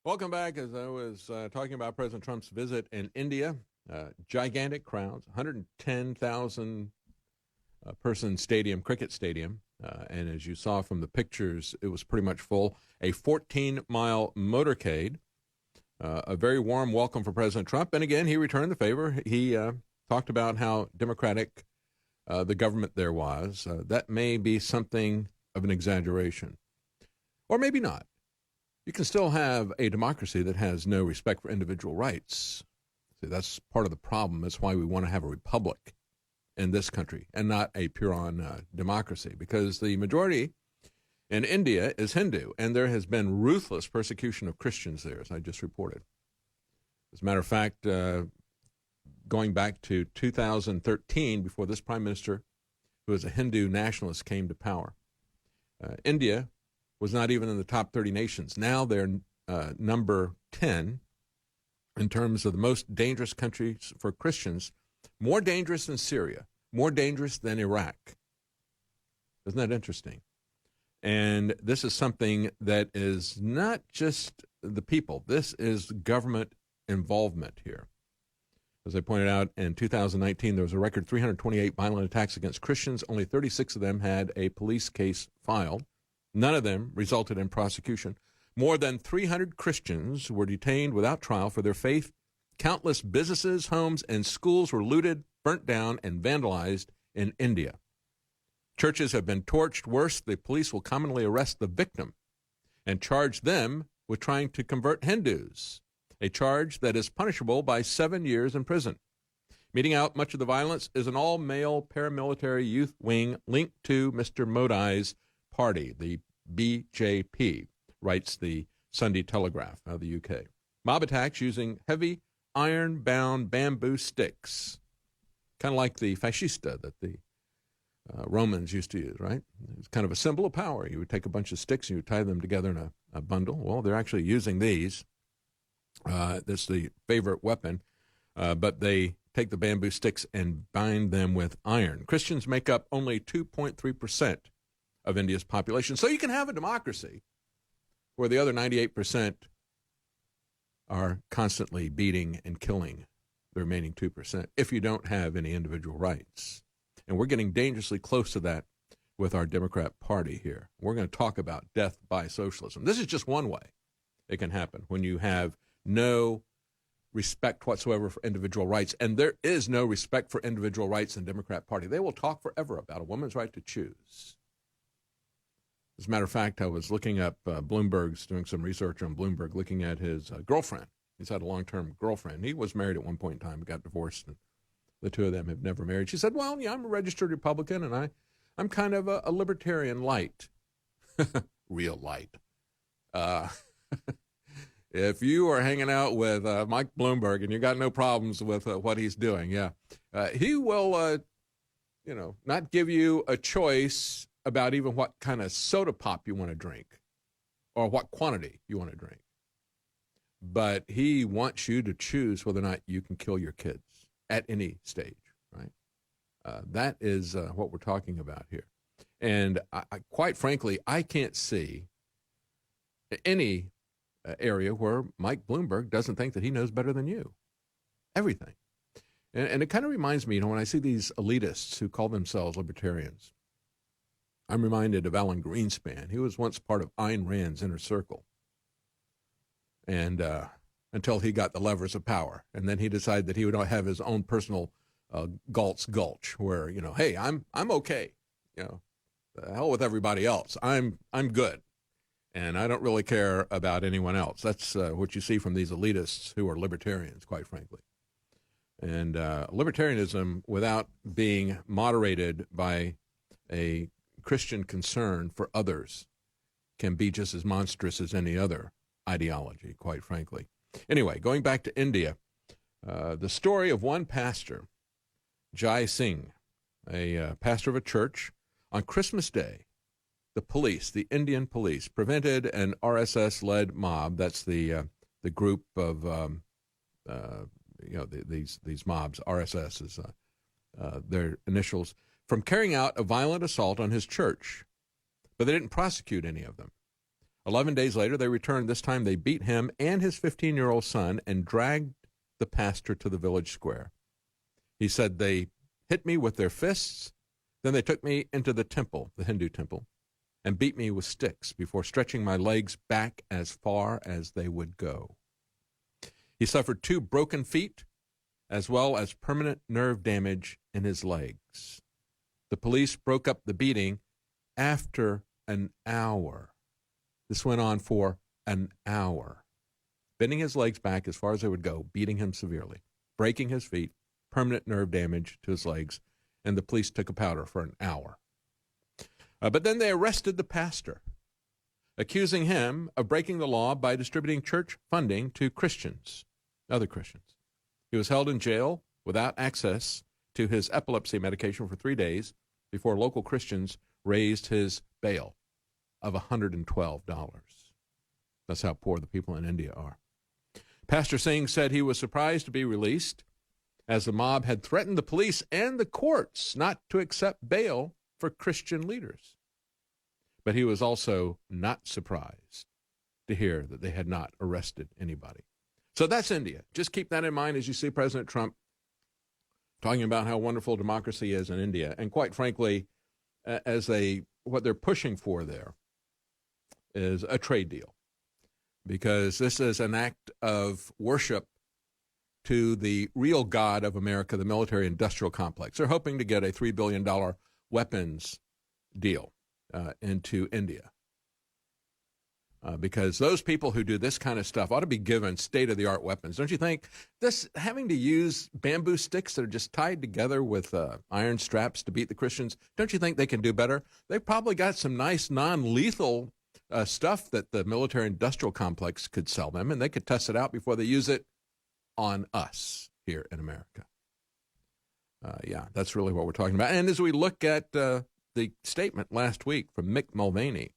Welcome back. As I was talking about President Trump's visit in India, gigantic crowds, 110,000 person stadium, cricket stadium. And as you saw from the pictures, it was pretty much full. A 14-mile motorcade, a very warm welcome for President Trump. And again, he returned the favor. He talked about how democratic the government there was. That may be something of an exaggeration, or maybe not. You can still have a democracy that has no respect for individual rights. See, that's part of the problem. That's why we want to have a republic in this country and not a pure-on democracy, because the majority in India is Hindu, and there has been ruthless persecution of Christians there, as I just reported. As a matter of fact, going back to 2013, before this prime minister, who is a Hindu nationalist, came to power, India was not even in the top 30 nations. Now they're number 10 in terms of the most dangerous countries for Christians, more dangerous than Syria, more dangerous than Iraq. Isn't that interesting? And this is something that is not just the people. This is government involvement here. As I pointed out, in 2019, there was a record 328 violent attacks against Christians. Only 36 of them had a police case filed. None of them resulted in prosecution. More than 300 Christians were detained without trial for their faith. Countless businesses, homes, and schools were looted, burnt down, and vandalized in India. Churches have been torched. Worse, the police will commonly arrest the victim and charge them with trying to convert Hindus, a charge that is punishable by 7 years in prison. Meting out much of the violence is an all-male paramilitary youth wing linked to Mr. Modi's party, the BJP, writes the Sunday Telegraph of the UK. Mob attacks using heavy iron-bound bamboo sticks, kind of like the fascista that the Romans used to use, right? It's kind of a symbol of power. You would take a bunch of sticks and you would tie them together in a bundle. Well, they're actually using these. That's the favorite weapon, but they take the bamboo sticks and bind them with iron. Christians make up only 2.3% of India's population. So you can have a democracy where the other 98% are constantly beating and killing the remaining 2% if you don't have any individual rights. And we're getting dangerously close to that with our Democrat Party here. We're going to talk about death by socialism. This is just one way it can happen when you have no respect whatsoever for individual rights. And there is no respect for individual rights in the Democrat Party. They will talk forever about a woman's right to choose. As a matter of fact, I was looking up Bloomberg's, doing some research on Bloomberg, looking at his girlfriend. He's had a long-term girlfriend. He was married at one point in time, got divorced, and the two of them have never married. She said, well, yeah, I'm a registered Republican, and I'm kind of a libertarian light. Real light. If you are hanging out with Mike Bloomberg and you got no problems with what he's doing, he will, not give you a choice about even what kind of soda pop you want to drink or what quantity you want to drink. But he wants you to choose whether or not you can kill your kids at any stage, right? That is what we're talking about here. And I, quite frankly, I can't see any area where Mike Bloomberg doesn't think that he knows better than you. Everything. And it kind of reminds me, when I see these elitists who call themselves libertarians, I'm reminded of Alan Greenspan. He was once part of Ayn Rand's inner circle. And until he got the levers of power. And then he decided that he would have his own personal Galt's Gulch where, hey, I'm okay. The hell with everybody else. I'm good. And I don't really care about anyone else. That's what you see from these elitists who are libertarians, quite frankly. And libertarianism, without being moderated by a Christian concern for others, can be just as monstrous as any other ideology, quite frankly. Anyway, going back to India, the story of one pastor, Jai Singh, a pastor of a church, on Christmas Day, the Indian police, prevented an RSS-led mob. That's the group of these mobs. RSS is their initials, from carrying out a violent assault on his church, but they didn't prosecute any of them. 11 days later, they returned. This time they beat him and his 15-year-old son and dragged the pastor to the village square. He said they hit me with their fists, then they took me into the temple, the Hindu temple, and beat me with sticks before stretching my legs back as far as they would go. He suffered 2 broken feet, as well as permanent nerve damage in his legs. The police broke up the beating after an hour. This went on for an hour, bending his legs back as far as they would go, beating him severely, breaking his feet, permanent nerve damage to his legs, and the police took a powder for an hour. But then they arrested the pastor, accusing him of breaking the law by distributing church funding to Christians, other Christians. He was held in jail without access to his epilepsy medication for 3 days before local Christians raised his bail of $112. That's how poor the people in India are. Pastor Singh said he was surprised to be released, as the mob had threatened the police and the courts not to accept bail for Christian leaders. But he was also not surprised to hear that they had not arrested anybody. So that's India. Just keep that in mind as you see President Trump talking about how wonderful democracy is in India. And quite frankly, what they're pushing for there is a trade deal, because this is an act of worship to the real god of America, the military-industrial complex. They're hoping to get a $3 billion weapons deal into India, because those people who do this kind of stuff ought to be given state-of-the-art weapons. Don't you think? This having to use bamboo sticks that are just tied together with iron straps to beat the Christians, don't you think they can do better? They've probably got some nice non-lethal stuff that the military-industrial complex could sell them, and they could test it out before they use it on us here in America. Yeah, that's really what we're talking about. And as we look at the statement last week from Mick Mulvaney,